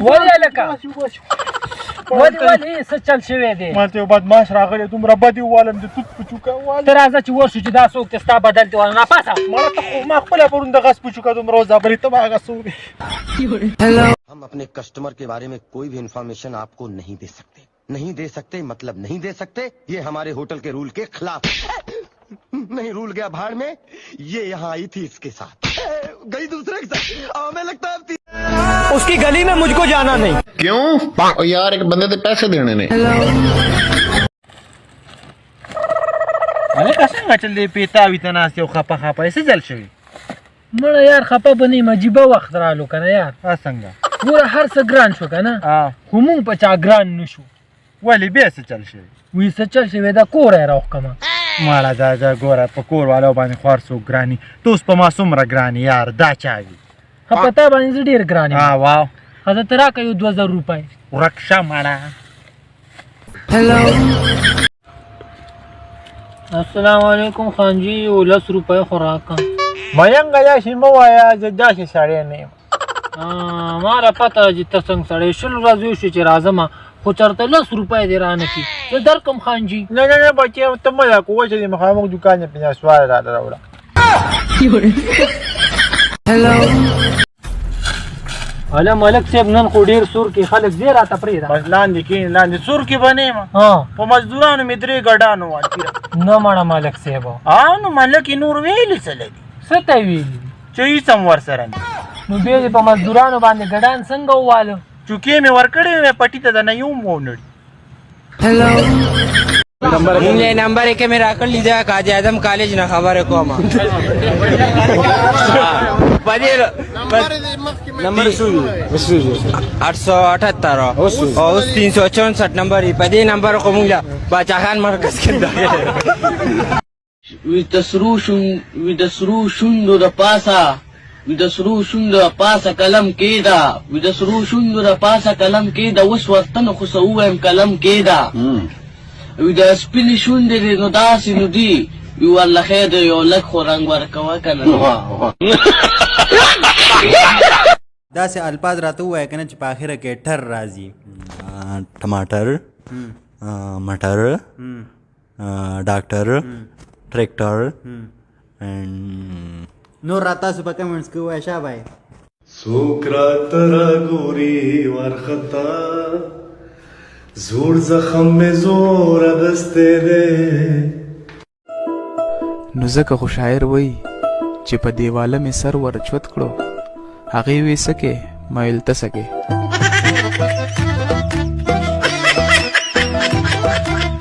ولې هلکه ولې څه چل شوی دی ما ته یو بدماش راغلی دومره بد یې ووالم د توت پچوکه ووالم ته راځه چې ورشو چې دا څوک دی ستا بدل دی واله ناپاسه مړه ته خو ما خپله پرون د غس پچوکه دومره وځابلې ته به هغه څوک دی हम अपने कस्टमर के बारे में कोई भी इंफॉर्मेशन आपको नहीं दे सकते मतलब नहीं दे सकते ये हमारे होटल के रूल के खिलाफ नहीं रूल गया भाड़ में ये यहाँ आई थी इसके साथ गई दूसरे के साथ हमें लगता है उसकी गली में मुझको जाना नहीं क्यों यार एक बंदे ते पैसे देने ने هلکه څنګه چل دی پیتاوي ته ناست یو خپه خپه څه چل شوي مړه یار خپه به نه یم عجیبه وخت رالو که نه یار څنګه ګوره هر څه ګران شو که نه خو مونږ په چا ګران نه شو ولې بیا څه چل شوي وایي څه چل شوی دا کوره یې راوښکمه ماړه دا ګوره په کور والو باندې خوار څوک ګراني ته اوس په ما څومره ګراني یار دا چا وي ښه په تا باندې زه ډېر ګران یم واو ښه زه ته راکړه یو 2000 روپۍ ورک شه ماړه السلام علیکم خان جی یو 10 روپۍ خو راکړه مینګه داسې مه وایه زه داسې سړی نه یم ما را پته ده چې ته څنګه سړی 20 ورځې وشوې چې راځمه خو چېرته 10 روپۍ دې رانه کړي زه درکړم خان جي نه بچی ته مه دا کوه چې د مخامخ دوکان یې پنځه سواره راله راوړه هله ملک صاحب نن خو ډېر سور کې خلک ځې راته پرېږده بس لاندې کښېنې لاندې سور کې به نه یم په مزدورانو مې 3 ګډانو واټیره نه مړه ملک صاحب نو ملک یې نور ویلي څه لګي څه ته یې ویلي چې هېڅ هم ورسره نه نو بیا دې په مزدورانو باندې ګډان څنګه وواله چوکۍ مې ورکړې وې پټي ته دنه یو ونړي नंबर एक मेरा कर लीजिए काजी आजम कॉलेज ना खबर है को नंबर 878 और 364 नंबर ही पदे नंबर को मुंगला बाचा खान मरकज के विदसरू शुंदो द पासा विदसरू शुंदो पासा कलम केदा विदसरू शुंदो द पासा कलम केदा वस वतन खुसुम कलम केदा ودا سپینې شونډې دې نو داسې نو دي وي والله خیر دی یو لږ خو رنګ ورکوه که نه داسې الفاظ راته ووایه که نه چې په اخره کې ټر راځي ټماټر مټر ډاکټر ټریکټر نور را تاسو په کمنټس کې ووایه شابه څوک راته راګوري وارخطا زور زخم میں زور اغستے دے نو ځکه خو شاعر وایي چې په دیواله مې سر ورچوت کړو هغې وې سکې ما ویل ته سکې